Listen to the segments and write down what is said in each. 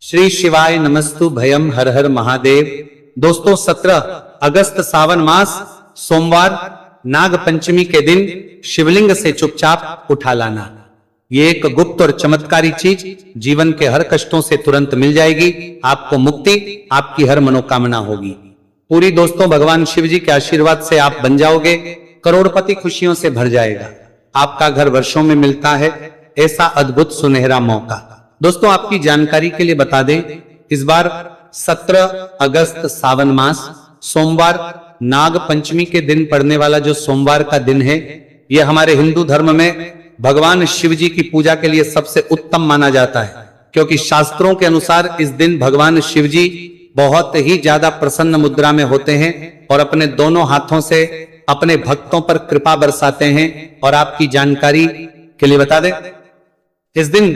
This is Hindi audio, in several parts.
श्री शिवाय नमस्तु भयम हर हर महादेव। दोस्तों 17 अगस्त सावन मास सोमवार नाग पंचमी के दिन शिवलिंग से चुपचाप उठा लाना। ये एक गुप्त और चमत्कारी चीज जीवन के हर कष्टों से तुरंत मिल जाएगी। आपको मुक्ति, आपकी हर मनोकामना होगी पूरी। दोस्तों भगवान शिव जी के आशीर्वाद से आप बन जाओगे करोड़पति, खुशियों से भर जाएगा। आपका घर वर्षों में मिलता है ऐसा अद्भुत सुनहरा मौका। दोस्तों आपकी जानकारी के लिए बता दें, इस बार 17 अगस्त सावन मास सोमवार नाग पंचमी के दिन पड़ने वाला जो सोमवार का दिन है, यह हमारे हिंदू धर्म में भगवान शिव जी की पूजा के लिए सबसे उत्तम माना जाता है, क्योंकि शास्त्रों के अनुसार इस दिन भगवान शिव जी बहुत ही ज्यादा प्रसन्न मुद्रा में होते हैं और अपने दोनों हाथों से अपने भक्तों पर कृपा बरसाते हैं। और आपकी जानकारी के लिए बता दें, इस दिन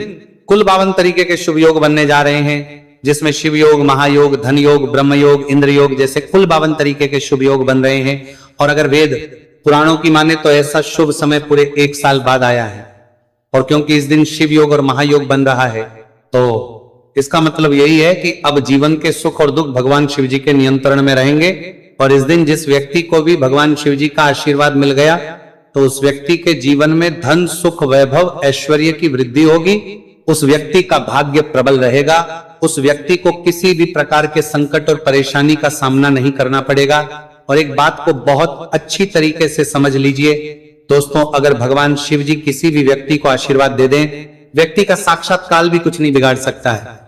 कुल 52 तरीके के शुभ योग बनने जा रहे हैं, जिसमें शिव योग, महायोग, धन योग, ब्रह्म योग, इंद्र योग जैसे कुल 52 तरीके के शुभ योग बन रहे हैं। और अगर वेद पुराणों की माने तो ऐसा शुभ समय पूरे 1 साल बाद आया है। और क्योंकि इस दिन शिव योग और महायोग बन रहा है, तो इसका मतलब यही है कि अब जीवन के सुख और दुख भगवान शिव जी के नियंत्रण में रहेंगे। और इस दिन जिस व्यक्ति को भी भगवान शिव जी का आशीर्वाद मिल गया, तो उस व्यक्ति के जीवन में धन, सुख, वैभव, ऐश्वर्य की वृद्धि होगी। उस व्यक्ति का भाग्य प्रबल रहेगा। उस व्यक्ति को किसी भी प्रकार के संकट और परेशानी का सामना नहीं करना पड़ेगा। और एक बात को बहुत अच्छी तरीके से समझ लीजिए दोस्तों, अगर भगवान शिव जी किसी भी व्यक्ति को आशीर्वाद दे दें, व्यक्ति का साक्षात काल भी कुछ नहीं बिगाड़ सकता है।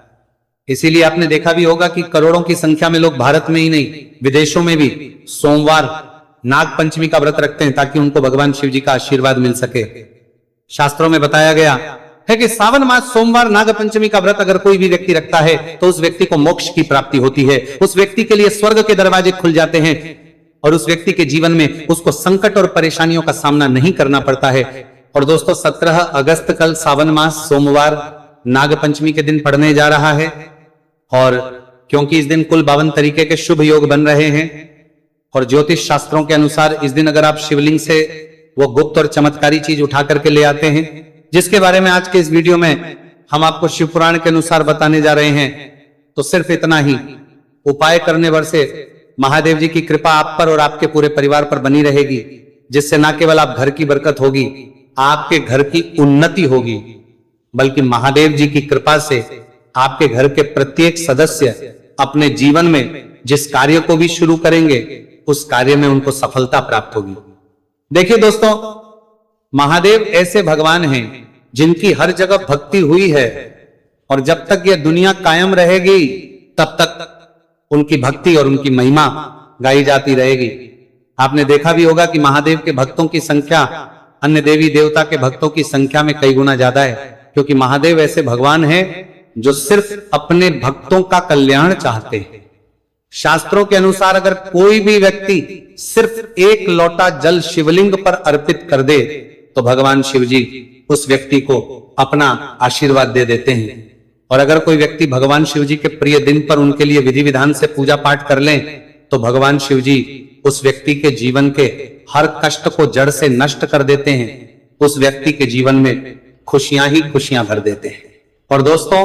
इसीलिए आपने देखा भी होगा कि करोड़ों की संख्या में लोग भारत में ही नहीं, विदेशों में भी सोमवार नाग पंचमी का व्रत रखते हैं, ताकि उनको भगवान शिव जी का आशीर्वाद मिल सके। शास्त्रों में बताया गया है कि सावन मास सोमवार नाग पंचमी का व्रत अगर कोई भी व्यक्ति रखता है, तो उस व्यक्ति को मोक्ष की प्राप्ति होती है। उस व्यक्ति के लिए स्वर्ग के दरवाजे खुल जाते हैं और उस व्यक्ति के जीवन में उसको संकट और परेशानियों का सामना नहीं करना पड़ता है। और दोस्तों 17 अगस्त कल सावन मास सोमवार नाग पंचमी के दिन पड़ने जा रहा है। और क्योंकि इस दिन कुल 52 तरीके के शुभ योग बन रहे हैं, और ज्योतिष शास्त्रों के अनुसार इस दिन अगर आप शिवलिंग से वो गुप्त और चमत्कारी चीज उठा करके ले आते हैं, जिसके बारे में आज के इस वीडियो में हम आपको शिव पुराण के अनुसार बताने जा रहे हैं, तो सिर्फ इतना ही उपाय करने भर से महादेव जी की कृपा आप पर और आपके पूरे परिवार पर बनी रहेगी, जिससे न केवल आप घर की बरकत होगी, आपके घर की उन्नति होगी, बल्कि महादेव जी की कृपा से आपके घर के प्रत्येक सदस्य अपने जीवन में जिस कार्य को भी शुरू करेंगे, उस कार्य में उनको सफलता प्राप्त होगी। देखिए दोस्तों, महादेव ऐसे भगवान हैं जिनकी हर जगह भक्ति हुई है, और जब तक यह दुनिया कायम रहेगी तब तक उनकी भक्ति और उनकी महिमा गाई जाती रहेगी। आपने देखा भी होगा कि महादेव के भक्तों की संख्या अन्य देवी देवता के भक्तों की संख्या में कई गुना ज्यादा है, क्योंकि महादेव ऐसे भगवान हैं जो सिर्फ अपने भक्तों का कल्याण चाहते हैं। शास्त्रों के अनुसार अगर कोई भी व्यक्ति सिर्फ 1 लोटा जल शिवलिंग पर अर्पित कर दे, तो भगवान शिव जी उस व्यक्ति को अपना आशीर्वाद दे देते हैं। और अगर कोई व्यक्ति भगवान शिव जी के प्रिय दिन पर उनके लिए विधि विधान से पूजा पाठ कर लें, तो भगवान शिव जी उस व्यक्ति के जीवन के हर कष्ट को जड़ से नष्ट कर देते हैं। उस व्यक्ति के जीवन में खुशियां ही खुशियां भर देते हैं। और दोस्तों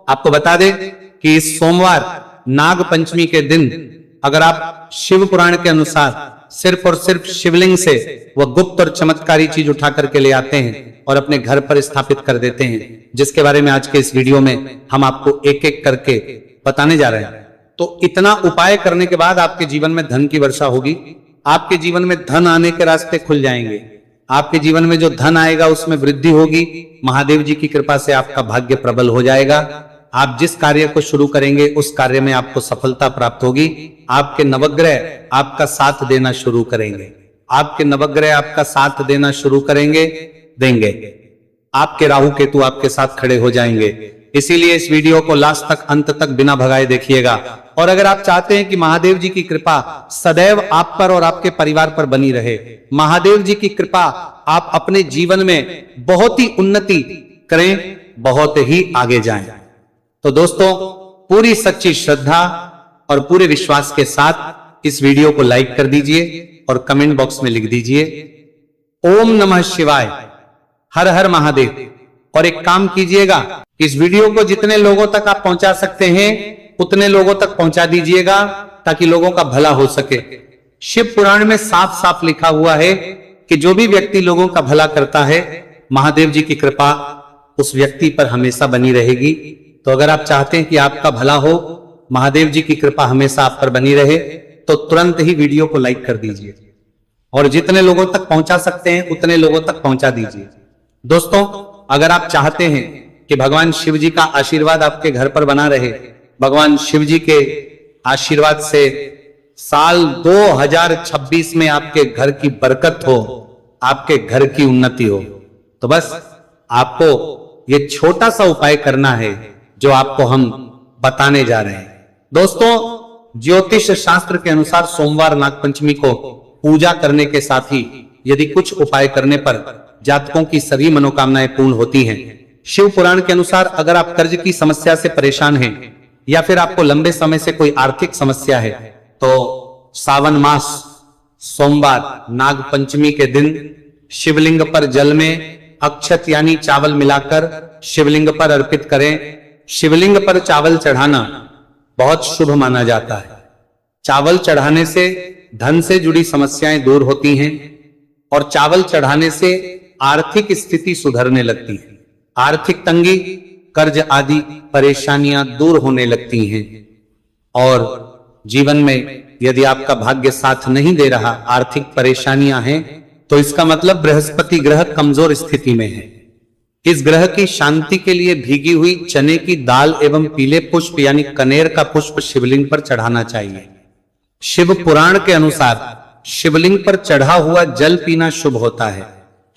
आपको बता दें कि इस सोमवार नाग पंचमी के दिन अगर आप शिव पुराण के अनुसार सिर्फ और सिर्फ शिवलिंग से वह गुप्त और चमत्कारी चीज उठा करके ले आते हैं और अपने घर पर स्थापित कर देते हैं, जिसके बारे में आज के इस वीडियो में हम आपको एक एक करके बताने जा रहे हैं, तो इतना उपाय करने के बाद आपके जीवन में धन की वर्षा होगी। आपके जीवन में धन आने के रास्ते खुल जाएंगे। आपके जीवन में जो धन आएगा उसमें वृद्धि होगी। महादेव जी की कृपा से आपका भाग्य प्रबल हो जाएगा। आप जिस कार्य को शुरू करेंगे उस कार्य में आपको सफलता प्राप्त होगी। आपके नवग्रह आपका साथ देना शुरू करेंगे। आपके नवग्रह आपका साथ देना शुरू देंगे। आपके राहु केतु आपके साथ खड़े हो जाएंगे। इसीलिए इस वीडियो को लास्ट तक, अंत तक बिना भगाए देखिएगा। और अगर आप चाहते हैं कि महादेव जी की कृपा सदैव आप पर और आपके परिवार पर बनी रहे, महादेव जी की कृपा आप अपने जीवन में बहुत ही उन्नति करें, बहुत ही आगे जाएं, तो दोस्तों पूरी सच्ची श्रद्धा और पूरे विश्वास के साथ इस वीडियो को लाइक कर दीजिए और कमेंट बॉक्स में लिख दीजिए ओम नमः शिवाय, हर हर महादेव। और एक काम कीजिएगा, इस वीडियो को जितने लोगों तक आप पहुंचा सकते हैं उतने लोगों तक पहुंचा दीजिएगा ताकि लोगों का भला हो सके। शिव पुराण में साफ साफ लिखा हुआ है कि जो भी व्यक्ति लोगों का भला करता है, महादेव जी की कृपा उस व्यक्ति पर हमेशा बनी रहेगी। तो अगर आप चाहते हैं कि आपका भला हो, महादेव जी की कृपा हमेशा आप पर बनी रहे, तो तुरंत ही वीडियो को लाइक कर दीजिए और जितने लोगों तक पहुंचा सकते हैं उतने लोगों तक पहुंचा दीजिए। दोस्तों, अगर आप चाहते हैं कि भगवान शिव जी का आशीर्वाद आपके घर पर बना रहे, भगवान शिव जी के आशीर्वाद से साल 2026 में आपके घर की बरकत हो, आपके घर की उन्नति हो, तो बस आपको ये छोटा सा उपाय करना है जो आपको हम बताने जा रहे हैं। दोस्तों, ज्योतिष शास्त्र के अनुसार सोमवार नागपंचमी को पूजा करने के साथ ही यदि कुछ उपाय करने पर जातकों की सभी मनोकामनाएं पूर्ण होती हैं। शिव पुराण के अनुसार अगर आप कर्ज की समस्या से परेशान हैं या फिर आपको लंबे समय से कोई आर्थिक समस्या है, तो सावन मास सोमवार नागपंचमी के दिन शिवलिंग पर जल में अक्षत यानी चावल मिलाकर शिवलिंग पर अर्पित करें। शिवलिंग पर चावल चढ़ाना बहुत शुभ माना जाता है। चावल चढ़ाने से धन से जुड़ी समस्याएं दूर होती हैं और चावल चढ़ाने से आर्थिक स्थिति सुधरने लगती है। आर्थिक तंगी, कर्ज आदि परेशानियां दूर होने लगती हैं और जीवन में यदि आपका भाग्य साथ नहीं दे रहा, आर्थिक परेशानियां हैं, तो इसका मतलब बृहस्पति ग्रह कमजोर स्थिति में है। इस ग्रह की शांति के लिए भीगी हुई चने की दाल एवं पीले पुष्प यानी कनेर का पुष्प शिवलिंग पर चढ़ाना चाहिए। शिव पुराण के अनुसार शिवलिंग पर चढ़ा हुआ जल पीना शुभ होता है।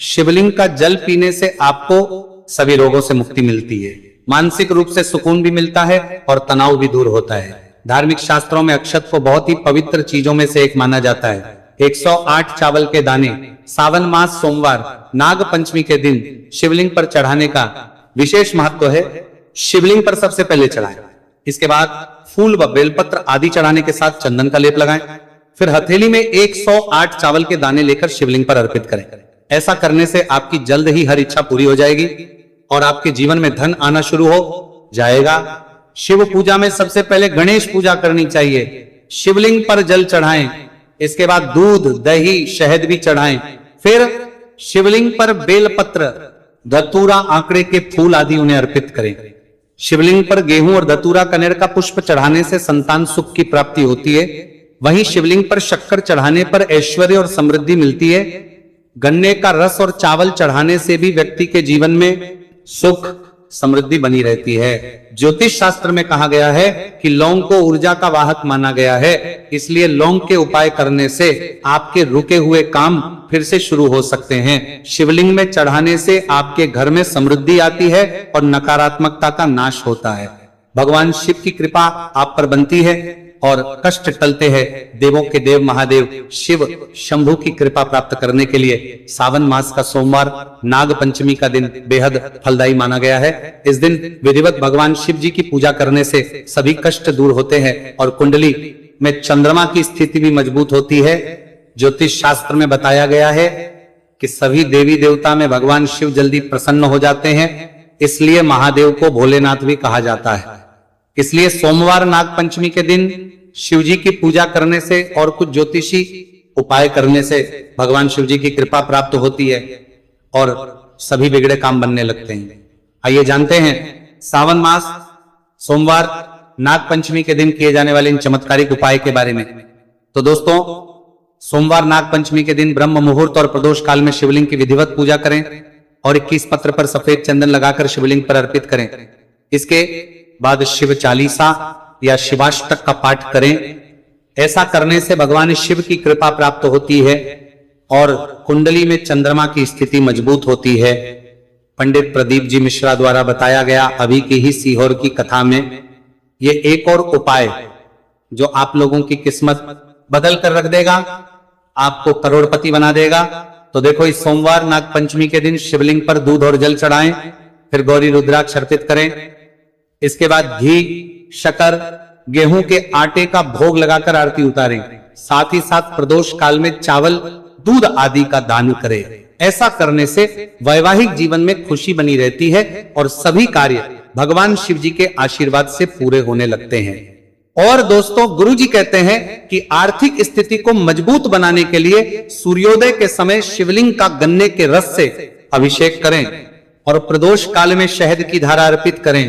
शिवलिंग का जल पीने से आपको सभी रोगों से मुक्ति मिलती है, मानसिक रूप से सुकून भी मिलता है और तनाव भी दूर होता है। धार्मिक शास्त्रों में अक्षत को बहुत ही पवित्र चीजों में से एक माना जाता है। 108 चावल के दाने सावन मास सोमवार नाग पंचमी के दिन शिवलिंग पर चढ़ाने का विशेष महत्व है। शिवलिंग पर सबसे पहले चढ़ाएं, इसके बाद फूल व बेलपत्र आदि चढ़ाने के साथ चंदन का लेप लगाएं, फिर हथेली में 108 चावल के दाने लेकर शिवलिंग पर अर्पित करें। ऐसा करने से आपकी जल्द ही हर इच्छा पूरी हो जाएगी और आपके जीवन में धन आना शुरू हो जाएगा। शिव पूजा में सबसे पहले गणेश पूजा करनी चाहिए। शिवलिंग पर जल चढ़ाएं, इसके बाद दूध, दही, शहद भी चढ़ाएं, फिर शिवलिंग पर बेलपत्र, धतूरा, आंकड़े के फूल आदि उन्हें अर्पित करें। शिवलिंग पर गेहूं और धतूरा कनेर का पुष्प चढ़ाने से संतान सुख की प्राप्ति होती है। वहीं शिवलिंग पर शक्कर चढ़ाने पर ऐश्वर्य और समृद्धि मिलती है। गन्ने का रस और चावल चढ़ाने से भी व्यक्ति के जीवन में सुख समृद्धि बनी रहती है। ज्योतिष शास्त्र में कहा गया है कि लौंग को ऊर्जा का वाहक माना गया है, इसलिए लौंग के उपाय करने से आपके रुके हुए काम फिर से शुरू हो सकते हैं। शिवलिंग में चढ़ाने से आपके घर में समृद्धि आती है और नकारात्मकता का नाश होता है। भगवान शिव की कृपा आप पर बनती है और कष्ट टलते हैं। देवों के देव महादेव शिव शंभु की कृपा प्राप्त करने के लिए सावन मास का सोमवार नाग पंचमी का दिन बेहद फलदायी माना गया है। इस दिन विधिवत भगवान शिव जी की पूजा करने से सभी कष्ट दूर होते हैं और कुंडली में चंद्रमा की स्थिति भी मजबूत होती है। ज्योतिष शास्त्र में बताया गया है कि सभी देवी देवता में भगवान शिव जल्दी प्रसन्न हो जाते हैं, इसलिए महादेव को भोलेनाथ भी कहा जाता है। इसलिए सोमवार नाग पंचमी के दिन शिव जी की पूजा करने से और कुछ ज्योतिषी उपाय करने से भगवान शिव जी की कृपा प्राप्त होती है और सभी बिगड़े काम बनने लगते हैं। आइए जानते हैं सावन मास सोमवार नाग पंचमी के दिन किए जाने वाले इन चमत्कारिक उपाय के बारे में। तो दोस्तों, सोमवार नाग पंचमी के दिन ब्रह्म मुहूर्त और प्रदोष काल में शिवलिंग की विधिवत पूजा करें और 21 पत्र पर सफेद चंदन लगाकर शिवलिंग पर अर्पित करें। इसके बाद शिव चालीसा या शिवाष्टक का पाठ करें। ऐसा करने से भगवान शिव की कृपा प्राप्त होती है और कुंडली में चंद्रमा की स्थिति मजबूत होती है। पंडित प्रदीप जी मिश्रा द्वारा बताया गया अभी की ही सीहोर की कथा में ये एक और उपाय जो आप लोगों की किस्मत बदल कर रख देगा, आपको करोड़पति बना देगा। तो देखो, इस सोमवार नाग पंचमी के दिन शिवलिंग पर दूध और जल चढ़ाएं, फिर गौरी रुद्राक्ष अर्पित करें। इसके बाद घी, शक्कर, गेहूं के आटे का भोग लगाकर आरती उतारें। साथ ही साथ प्रदोष काल में चावल, दूध आदि का दान करें। ऐसा करने से वैवाहिक जीवन में खुशी बनी रहती है और सभी कार्य भगवान शिव जी के आशीर्वाद से पूरे होने लगते हैं। और दोस्तों, गुरु जी कहते हैं कि आर्थिक स्थिति को मजबूत बनाने के लिए सूर्योदय के समय शिवलिंग का गन्ने के रस से अभिषेक करें और प्रदोष काल में शहद की धारा अर्पित करें।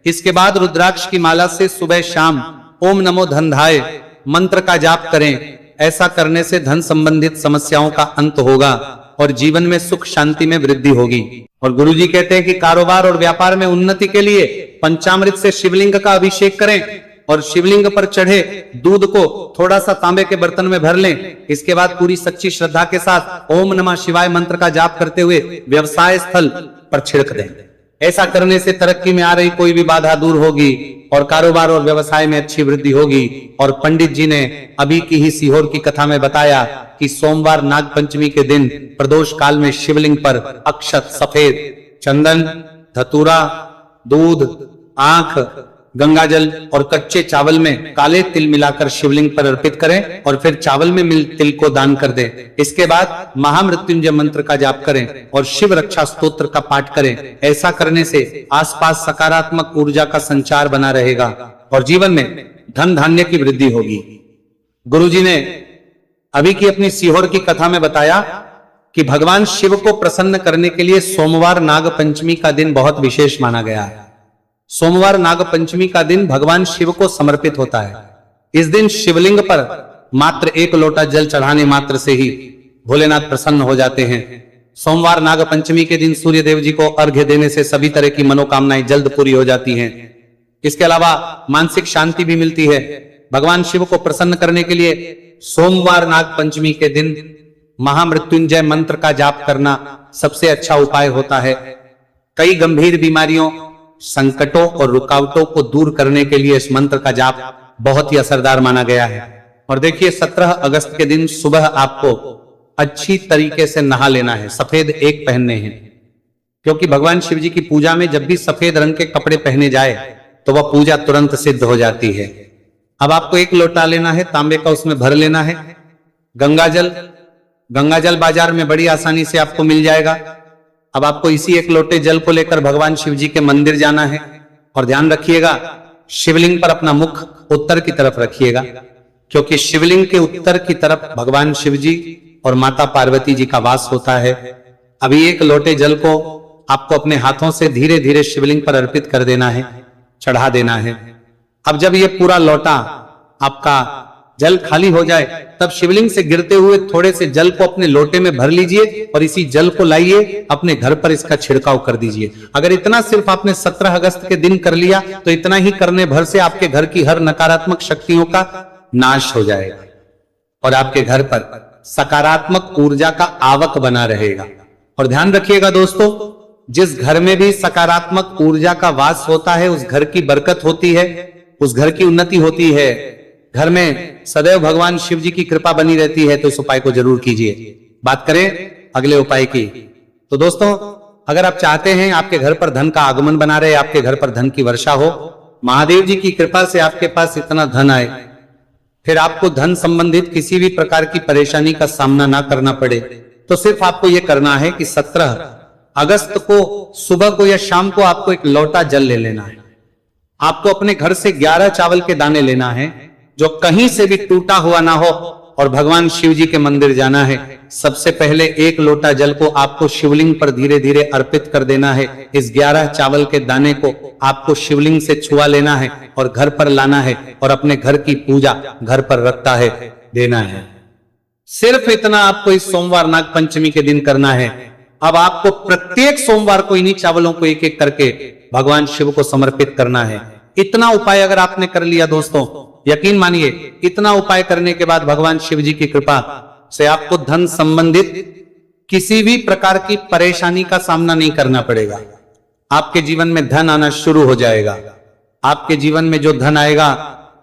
इसके बाद रुद्राक्ष की माला से सुबह शाम ओम नमो धनधाय मंत्र का जाप करें। ऐसा करने से धन संबंधित समस्याओं का अंत होगा और जीवन में सुख शांति में वृद्धि होगी। और गुरु जी कहते हैं कि कारोबार और व्यापार में उन्नति के लिए पंचामृत से शिवलिंग का अभिषेक करें और शिवलिंग पर चढ़े दूध को थोड़ा सा तांबे के बर्तन में भर लें। इसके बाद पूरी सच्ची श्रद्धा के साथ ओम नमः शिवाय मंत्र का जाप करते हुए व्यवसाय स्थल पर छिड़क दें। ऐसा करने से तरक्की में आ रही कोई भी बाधा दूर होगी और कारोबार और व्यवसाय में अच्छी वृद्धि होगी। और पंडित जी ने अभी की ही सीहोर की कथा में बताया कि सोमवार नाग पंचमी के दिन प्रदोष काल में शिवलिंग पर अक्षत, सफेद चंदन, धतूरा, दूध, आंख, गंगाजल और कच्चे चावल में काले तिल मिलाकर शिवलिंग पर अर्पित करें और फिर चावल में मिल तिल को दान कर दें। इसके बाद महामृत्युंजय मंत्र का जाप करें और शिव रक्षा स्तोत्र का पाठ करें। ऐसा करने से आसपास सकारात्मक ऊर्जा का संचार बना रहेगा और जीवन में धन धान्य की वृद्धि होगी। गुरुजी ने अभी की अपनी सीहोर की कथा में बताया कि भगवान शिव को प्रसन्न करने के लिए सोमवार नाग पंचमी का दिन बहुत विशेष माना गया है। सोमवार नाग पंचमी का दिन भगवान शिव को समर्पित होता है। इस दिन शिवलिंग पर मात्र 1 लोटा जल चढ़ाने मात्र से ही भोलेनाथ प्रसन्न हो जाते हैं। सोमवार नाग पंचमी के दिन सूर्य देव जी को अर्घ्य देने से सभी तरह की मनोकामनाएं जल्द पूरी हो जाती हैं। इसके अलावा मानसिक शांति भी मिलती है। भगवान शिव को प्रसन्न करने के लिए सोमवार नाग पंचमी के दिन महामृत्युंजय मंत्र का जाप करना सबसे अच्छा उपाय होता है। कई गंभीर बीमारियों, संकटों और रुकावटों को दूर करने के लिए इस मंत्र का जाप बहुत ही असरदार माना गया है। और देखिए, 17 अगस्त के दिन सुबह आपको अच्छी तरीके से नहा लेना है, सफेद एक पहनने हैं, क्योंकि भगवान शिव जी की पूजा में जब भी सफेद रंग के कपड़े पहने जाए तो वह पूजा तुरंत सिद्ध हो जाती है। अब आपको 1 लोटा लेना है, तांबे का, उसमें भर लेना है गंगाजल बाजार में बड़ी आसानी से आपको मिल जाएगा। अब आपको इसी 1 लोटे जल को लेकर भगवान शिव जी के मंदिर जाना है और ध्यान रखिएगा, शिवलिंग पर अपना मुख उत्तर की तरफ रखिएगा, क्योंकि शिवलिंग के उत्तर की तरफ भगवान शिव जी और माता पार्वती जी का वास होता है। अभी 1 लोटे जल को आपको अपने हाथों से धीरे धीरे शिवलिंग पर अर्पित कर देना है, चढ़ा देना है। अब जब ये पूरा लोटा आपका जल खाली हो जाए तब शिवलिंग से गिरते हुए थोड़े से जल को अपने लोटे में भर लीजिए और इसी जल को लाइए अपने घर पर इसका छिड़काव कर दीजिए। अगर इतना सिर्फ आपने 17 अगस्त के दिन कर लिया तो इतना ही करने भर से आपके घर की हर नकारात्मक शक्तियों का नाश हो जाएगा और आपके घर पर सकारात्मक ऊर्जा का आवक बना रहेगा। और ध्यान रखिएगा दोस्तों, जिस घर में भी सकारात्मक ऊर्जा का वास होता है उस घर की बरकत होती है, उस घर की उन्नति होती है, घर में सदैव भगवान शिव जी की कृपा बनी रहती है। तो इस उपाय को जरूर कीजिए। बात करें अगले उपाय की, तो दोस्तों, अगर आप चाहते हैं आपके घर पर धन का आगमन बना रहे, आपके घर पर धन की वर्षा हो, महादेव जी की कृपा से आपके पास इतना धन आए, फिर आपको धन संबंधित किसी भी प्रकार की परेशानी का सामना ना करना पड़े, तो सिर्फ आपको यह करना है कि 17 अगस्त को सुबह को या शाम को आपको 1 लोटा जल ले लेना है। आपको अपने घर से 11 चावल के दाने लेना है जो कहीं से भी टूटा हुआ ना हो और भगवान शिव जी के मंदिर जाना है। सबसे पहले 1 लोटा जल को आपको शिवलिंग पर धीरे धीरे अर्पित कर देना है। इस 11 चावल के दाने को आपको शिवलिंग से छुआ लेना है और घर पर लाना है और अपने घर की पूजा घर पर रखता है देना है। सिर्फ इतना आपको इस सोमवार नाग पंचमी के दिन करना है। अब आपको प्रत्येक सोमवार को इन्हीं चावलों को 1-1 करके भगवान शिव को समर्पित करना है। इतना उपाय अगर आपने कर लिया दोस्तों, यकीन मानिए, इतना उपाय करने के बाद भगवान शिव जी की कृपा से आपको धन संबंधित किसी भी प्रकार की परेशानी का सामना नहीं करना पड़ेगा। आपके जीवन में धन आना शुरू हो जाएगा। आपके जीवन में जो धन आएगा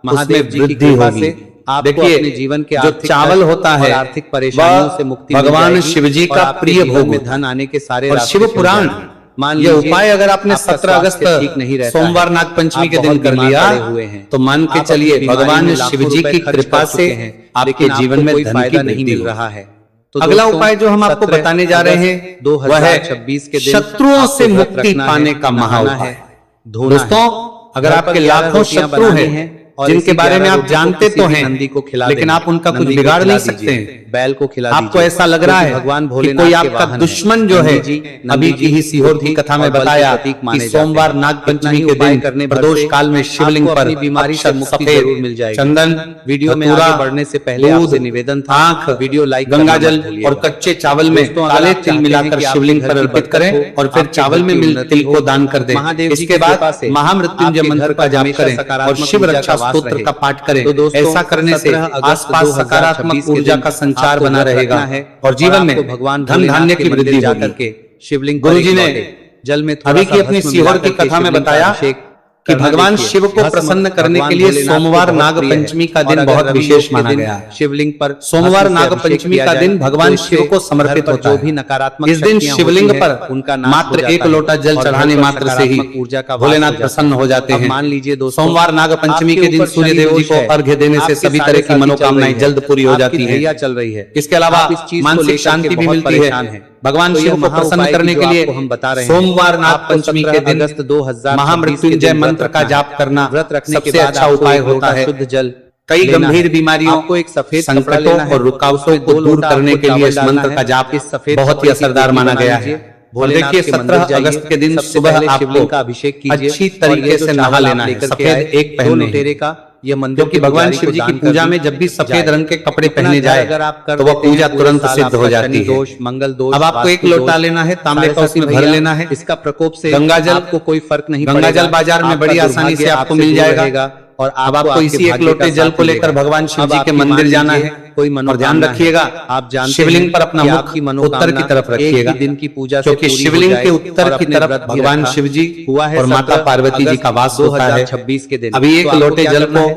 महादेव जी की कृपा से आपको अपने जीवन के जो चावल होता है, आर्थिक परेशानियों से मुक्ति, भगवान शिव जी का प्रिय भोग में धन आने के सारे। और शिव पुराण ये उपाय अगर आपने 17 अगस्त सोमवार नाग पंचमी के दिन कर लिया तो मान के चलिए भगवान शिव जी की कृपा से आपके जीवन में धन की नहीं मिल रहा है, तो अगला उपाय जो हम आपको बताने जा रहे हैं वह है 2026 के दिन शत्रुओं से मुक्ति पाने का महाउपाय। दोस्तों, अगर आपके लाखों शत्रु हैं जिनके बारे में आप जानते तो हैं, नंदी को खिला लेकिन आप उनका कुछ बिगाड़ नहीं सकते हैं, बैल को खिला आपको ऐसा लग रहा है भगवान कि कोई आपका दुश्मन जो है, अभी की ही सीहोर की कथा में बताया कि सोमवार नाग पंचमी के दिन प्रदोष काल में शिवलिंग पर बीमारी से मुक्ति जरूर मिल जाएगी। चंदन, वीडियो में आगे बढ़ने से पहले आपसे निवेदन था, आंख, वीडियो लाइक, गंगाजल और कच्चे चावल में काले तिल मिलाकर शिवलिंग पर अर्पित करें और फिर चावल में मिले तिल को दान कर दें। इसके बाद महामृत्युंजय मंत्र का जाप करें और शिव रक्षा स्तोत्र का पाठ करें। ऐसा करने से आसपास सकारात्मक ऊर्जा का संचार बना रहेगा और जीवन में भगवान धन धान्य की वृद्धि होगी। शिवलिंग गुरुजी ने जल में अभी की अपनी सीहोर की कथा में बताया कि भगवान शिव को प्रसन्न करने के लिए सोमवार नाग पंचमी का दिन बहुत विशेष माना गया है। शिवलिंग पर सोमवार नाग पंचमी का दिन भगवान शिव को समर्पित होता है। नकारात्मक इस दिन शिवलिंग पर उनका मात्र एक लोटा जल चढ़ाने मात्र से ही भोलेनाथ प्रसन्न हो जाते हैं। मान लीजिए दोस्तों, सोमवार नाग पंचमी के दिन सूर्य देव जी को अर्घ्य देने से सभी तरह की मनोकामनाएं जल्द पूरी हो जाती है। चल रही है। इसके अलावा मानसिक शांति भी मिलती है। भगवान शिव को प्रसन्न करने के लिए हम बता रहे हैं, सोमवार नाग पंचमी के दिन महामृत्युंजय मंत्र का जाप करना व्रत रखने सबसे अच्छा उपाय होता है। शुद्ध जल, कई गंभीर बीमारियों को एक सफेद संकटों और रुकावटों को दूर करने के लिए इस मंत्र का जाप बहुत ही असरदार माना गया है। और देखिए, 17 अगस्त के दिन सुबह आपको अच्छी तरीके से नहा लेना है, सफेद एक पहनने का। ये मंदिर क्योंकि भगवान शिव जी की पूजा में जब भी सफेद रंग के कपड़े पहने जाए तो वह पूजा तुरंत सिद्ध हो जाती है। मंगल दोष, अब आपको एक लोटा लेना है, तांबे का उसमें भर लेना है। इसका प्रकोप से गंगाजल आपको कोई फर्क नहीं पड़ेगा। गंगाजल बाजार में बड़ी आसानी से आपको मिल जाएगा। और अब आपको इसी एक लोटे जल को लेकर भगवान शिव जी के मंदिर जाना है। कोई और ध्यान रखिएगा, आप शिवलिंग पर अपना मुख उत्तर की तरफ रखिएगा, दिन की पूजा क्योंकि शिवलिंग के उत्तर की तरफ भगवान शिव जी और माता पार्वती जी का वास होता है। 2026 के दिन अभी एक लोटे जल को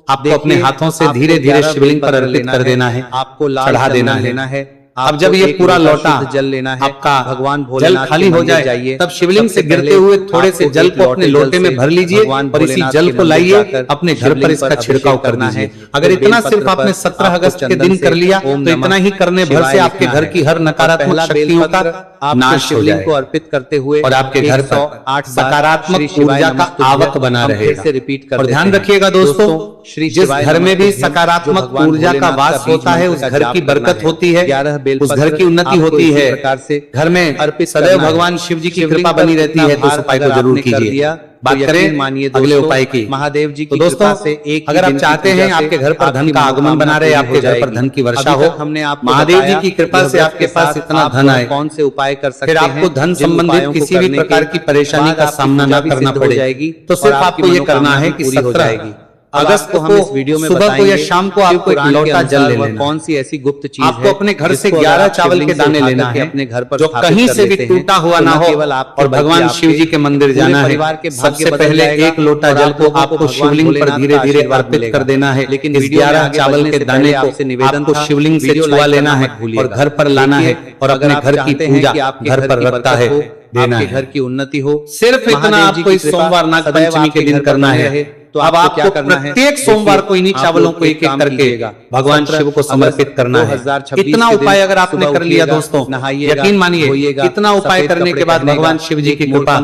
आपको अपने हाथों से धीरे धीरे शिवलिंग पर अर्पित कर देना है, आपको चढ़ा देना है। अब जब ये पूरा लोटा जल लेना है, आपका भगवान जल खाली हो जाए, तब शिवलिंग से गिरते हुए थोड़े से जल को अपने लोटे में भर लीजिए और इसी जल को लाइए अपने घर पर इसका छिड़काव कर दीजिए। अगर इतना सिर्फ आपने 17 अगस्त के दिन कर लिया तो इतना ही करने भर से आपके घर की हर नकारात्मक शक्तियों का नाश हो जाएगा को अर्पित करते हुए और आपके घर पर सकारात्मक ऊर्जा का आवक बना रहेगा। रिपीट और ध्यान रखिएगा दोस्तों, जिस घर में भी सकारात्मक ऊर्जा का वास होता है उस घर की बरकत होती है, उस घर की उन्नति होती है। घर में सदैव भगवान शिव जी की कृपा बनी रहती है। तो इस उपाय को जरूर कीजिए। बात करें मानिए अगले उपाय की। महादेव जी तो दोस्तों, अगर आप चाहते हैं आपके घर पर धन का आगमन बना रहे, आपके घर पर धन की वर्षा हो, महादेव जी की कृपा से आपके पास इतना धन आए, कौन से उपाय कर सकते फिर आपको धन संबंधित किसी भी प्रकार की परेशानी का सामना न करना पड़े, तो सिर्फ आपको ये करना है कि 17 अगस्त को हम इस वीडियो में सुबह को या शाम को आपको एक लोटा जल ले लेना। कौन सी ऐसी गुप्त चीज आपको अपने घर से 11 चावल के दाने लेना है अपने घर पर जो कहीं से भी टूटा हुआ ना हो और भगवान शिव जी के मंदिर जाना है। सबसे पहले एक लोटा जल को आपको शिवलिंग पर धीरे धीरे अर्पित कर देना है। लेकिन इस 11 चावल के दाने को आपको शिवलिंग से छुआ लेना है और घर पर लाना है और अपने घर की पूजा घर पर रखता है देना है। घर की उन्नति हो, सिर्फ इतना आपको इस सोमवार नाग पंचमी के दिन करना है। तो अब आपको प्रत्येक सोमवार को इन्हीं चावलों को एक एक करके भगवान शिव को समर्पित करना है। इतना उपाय अगर आपने कर लिया दोस्तों, यकीन मानिए इतना उपाय करने के बाद भगवान शिव जी की कृपा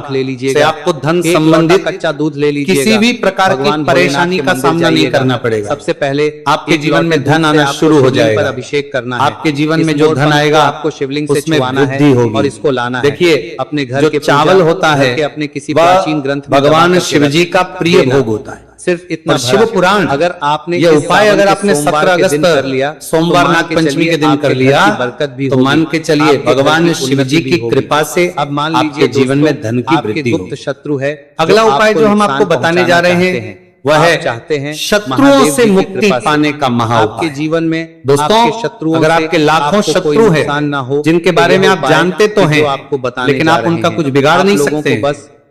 से आपको धन संबंधित कच्चा दूध ले लीजिए, किसी भी प्रकार की परेशानी का सामना नहीं करना पड़ेगा। सबसे पहले आपके जीवन में धन आना शुरू हो जाएगा। अभिषेक करना है, आपके जीवन में जो धन आएगा आपको शिवलिंग से छुआना है और इसको लाना है। देखिए, अपने घर के चावल होता है अपने किसी प्राचीन ग्रंथ भगवान शिव जी का प्रिय भोग होता है। सिर्फ इतना शिव पुराण अगर आपने ये उपाय अगर आपने 17 अगस्त कर लिया, सोमवार नाग पंचमी के दिन कर लिया, तो मान के चलिए भगवान शिव जी की कृपा से अब मान लीजिए जीवन में धन की वृद्धि गुप्त शत्रु है। अगला उपाय जो हम आपको बताने जा रहे हैं वह है चाहते हैं शत्रुओं से मुक्ति पाने का महाउपाय। आपके जीवन में दोस्तों, शत्रुओं अगर आपके लाखों शत्रु हैं जिनके बारे में आप जानते तो हैं, आपको बताने लेकिन आप उनका कुछ बिगाड़ नहीं सकते,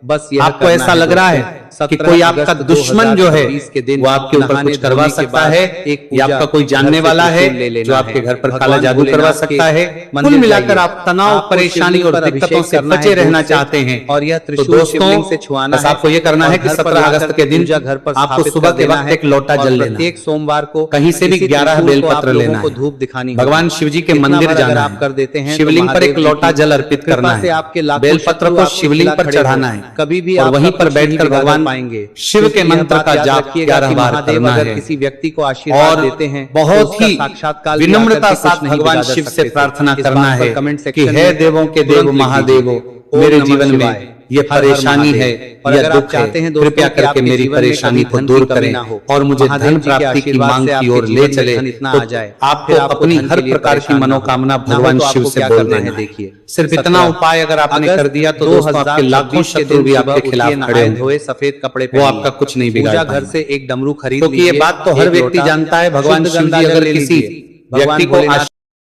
बस आपको ऐसा लग रहा है कि 17 कोई आपका अगस्त दुश्मन जो है 2020 के दिन वो आपके ऊपर नहाने कुछ करवा धोने के सकता बाद है, एक या पूजा आपका कोई जानने घर से वाला है त्रिशूल ले लेना जो आपके है। घर पर काला भगवान जादू करवा भोलेनाथ सकता के है। मंदिर कुल मिलाकर जाइए। आप तनाव, आपको परेशानी शिवलिंग और पर दिक्कतों अभिषेक से करना बचे है रहना दूध से, चाहते हैं और यह तो त्रिशूल शिवलिंग से छुआना बस है। आपको ये करना और है कि घर पर 17 लाकर अगस्त के दिन पूजा घर पर आपको स्थापित सुबह कर के देना वक्त है। एक लोटा और जल लेना, प्रत्येक सोमवार को कहीं से भी किसी 11 त्रिशूल को आप बेलपत्र लोगों लेना को है। धूप दिखानी भगवान होगी। शिव जी के इतना मंदिर बार अगर जाना आप कर देते है, हैं तो शिवलिंग पर महादेव एक जी लोटा की जल अर्पित कृपा करना से है, आपके लाखों बेलपत्र शत्रु को आपके शिवलिंग खिलाफ पर खड़े चढ़ाना हों। है कभी भी और आपका वहीं पर कुछ नहीं बैठकर बिगाड़ भगवान पाएंगे। शिव के क्योंकि यह मंत्र बात का याद जाप रखिएगा 11 कि बार महादेव करना अगर है किसी व्यक्ति को आशीर्वाद और देते हैं तो बहुत उसका ही साक्षात्कार भी आकर विनम्रता के साथ कुछ नहीं भगवान बिगाड़ शिव सकते से थे। प्रार्थना इस करना बात पर है कमेंट कि सेक्शन हे में देवों के तुरंत देव लिख महादेवो, दीजिए। मेरे ओम नमः जीवन शिवाय। में ये हर हर परेशानी महादेव। है, और यह अगर दुख आप चाहते है, हैं दोस्तों कृपया कि करके आपके मेरी जीवन में परेशानी कभी को धन दूर की कमी करें ना हो, और मुझे महादेव धन जी के प्राप्ति की आशीर्वाद मांग से की आपके ओर ले जीवन में चले धन इतना तो आ जाए, आपको फिर आपको अपनी धन हर के लिए प्रकार की परेशान ना हो। मनोकामना ना हो भगवान तो शिव आपको से क्या बोल करना है देना है। देखिए। सिर्फ इतना 17 उपाय अगर आपने अगस्त कर दिया तो दोस्तों आपके लाखों 2026 के शत्रु दिन भी सुबह आपके खिलाफ उठिए, खड़े नहाए होंगे, धोए सफेद कपड़े वो पहनिए। आपका कुछ नहीं बिगाड़ पूजा घर पाएंगे। से एक डमरू खरीद क्योंकि ये लीजिए, बात तो हर एक व्यक्ति लोटा जानता है, भगवान शुद्ध शिव गंगा जी जल अगर ले किसी लीजिए। व्यक्ति भगवान को भोलेनाथ